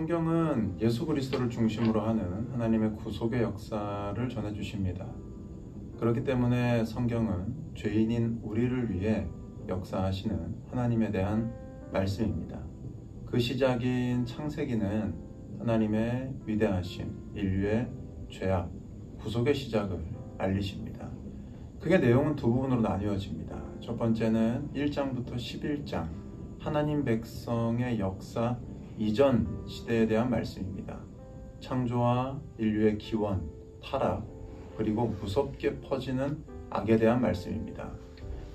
성경은 예수 그리스도를 중심으로 하는 하나님의 구속의 역사를 전해주십니다. 그렇기 때문에 성경은 죄인인 우리를 위해 역사하시는 하나님에 대한 말씀입니다. 그 시작인 창세기는 하나님의 위대하신 인류의 죄악, 구속의 시작을 알리십니다. 그게 내용은 두 부분으로 나뉘어집니다. 첫 번째는 1장부터 11장, 하나님 백성의 역사 이전 시대에 대한 말씀입니다. 창조와 인류의 기원, 타락, 그리고 무섭게 퍼지는 악에 대한 말씀입니다.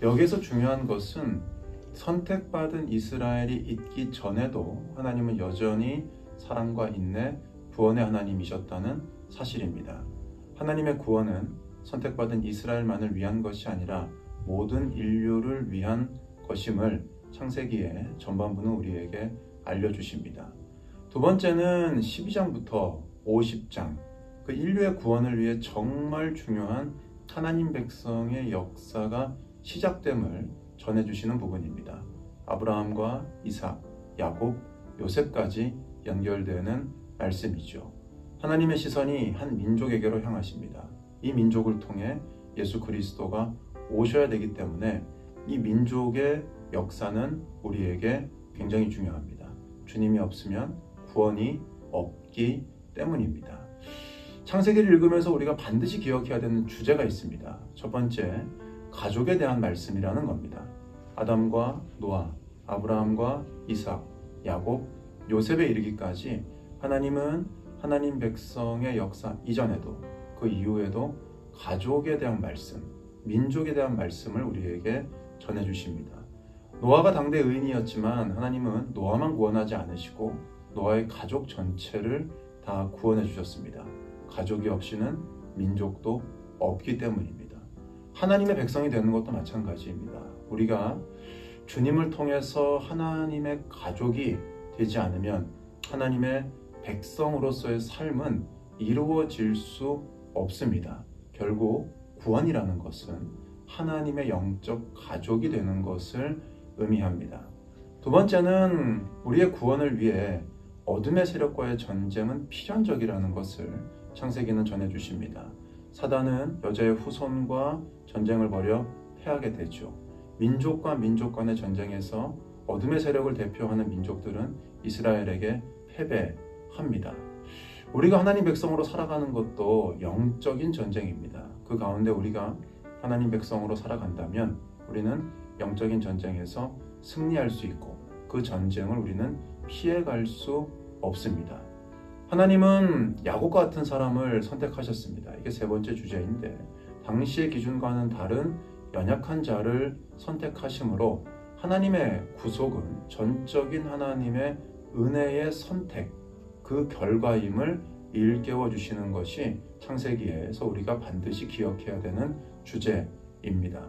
여기에서 중요한 것은 선택받은 이스라엘이 있기 전에도 하나님은 여전히 사랑과 인내, 구원의 하나님이셨다는 사실입니다. 하나님의 구원은 선택받은 이스라엘만을 위한 것이 아니라 모든 인류를 위한 것임을 창세기의 전반부는 우리에게 알려주십니다. 두 번째는 12장부터 50장, 그 인류의 구원을 위해 정말 중요한 하나님 백성의 역사가 시작됨을 전해주시는 부분입니다. 아브라함과 이삭, 야곱, 요셉까지 연결되는 말씀이죠. 하나님의 시선이 한 민족에게로 향하십니다. 이 민족을 통해 예수 그리스도가 오셔야 되기 때문에 이 민족의 역사는 우리에게 굉장히 중요합니다. 주님이 없으면 구원이 없기 때문입니다. 창세기를 읽으면서 우리가 반드시 기억해야 되는 주제가 있습니다. 첫 번째, 가족에 대한 말씀이라는 겁니다. 아담과 노아, 아브라함과 이삭, 야곱, 요셉에 이르기까지 하나님은 하나님 백성의 역사 이전에도 그 이후에도 가족에 대한 말씀, 민족에 대한 말씀을 우리에게 전해주십니다. 노아가 당대 의인이었지만 하나님은 노아만 구원하지 않으시고 노아의 가족 전체를 다 구원해 주셨습니다. 가족이 없이는 민족도 없기 때문입니다. 하나님의 백성이 되는 것도 마찬가지입니다. 우리가 주님을 통해서 하나님의 가족이 되지 않으면 하나님의 백성으로서의 삶은 이루어질 수 없습니다. 결국 구원이라는 것은 하나님의 영적 가족이 되는 것을 의미합니다. 두 번째는 우리의 구원을 위해 어둠의 세력과의 전쟁은 필연적이라는 것을 창세기는 전해주십니다. 사단은 여자의 후손과 전쟁을 벌여 패하게 되죠. 민족과 민족 간의 전쟁에서 어둠의 세력을 대표하는 민족들은 이스라엘에게 패배합니다. 우리가 하나님 백성으로 살아가는 것도 영적인 전쟁입니다. 그 가운데 우리가 하나님 백성으로 살아간다면 우리는 영적인 전쟁에서 승리할 수 있고 그 전쟁을 우리는 피해갈 수 없습니다. 하나님은 야곱과 같은 사람을 선택하셨습니다. 이게 세 번째 주제인데 당시의 기준과는 다른 연약한 자를 선택하심으로 하나님의 구속은 전적인 하나님의 은혜의 선택, 그 결과임을 일깨워 주시는 것이 창세기에서 우리가 반드시 기억해야 되는 주제입니다.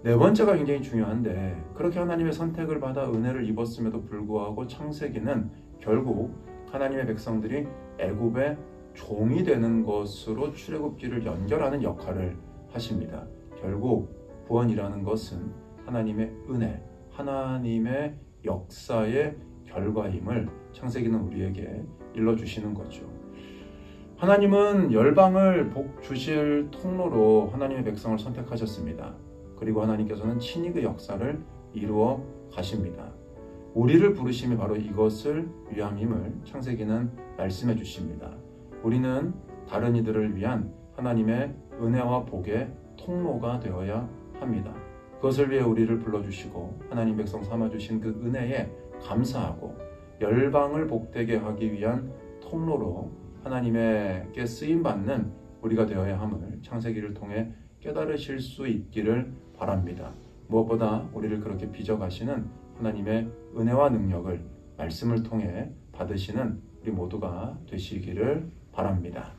네 번째가 굉장히 중요한데 그렇게 하나님의 선택을 받아 은혜를 입었음에도 불구하고 창세기는 결국 하나님의 백성들이 애굽의 종이 되는 것으로 출애굽기를 연결하는 역할을 하십니다. 결국 구원이라는 것은 하나님의 은혜, 하나님의 역사의 결과임을 창세기는 우리에게 일러주시는 거죠. 하나님은 열방을 복 주실 통로로 하나님의 백성을 선택하셨습니다. 그리고 하나님께서는 친히 그 역사를 이루어 가십니다. 우리를 부르심이 바로 이것을 위함임을 창세기는 말씀해 주십니다. 우리는 다른 이들을 위한 하나님의 은혜와 복의 통로가 되어야 합니다. 그것을 위해 우리를 불러주시고 하나님 백성 삼아주신 그 은혜에 감사하고 열방을 복되게 하기 위한 통로로 하나님에게 쓰임받는 우리가 되어야 함을 창세기를 통해 깨달으실 수 있기를 바랍니다. 무엇보다 우리를 그렇게 빚어가시는 하나님의 은혜와 능력을 말씀을 통해 받으시는 우리 모두가 되시기를 바랍니다.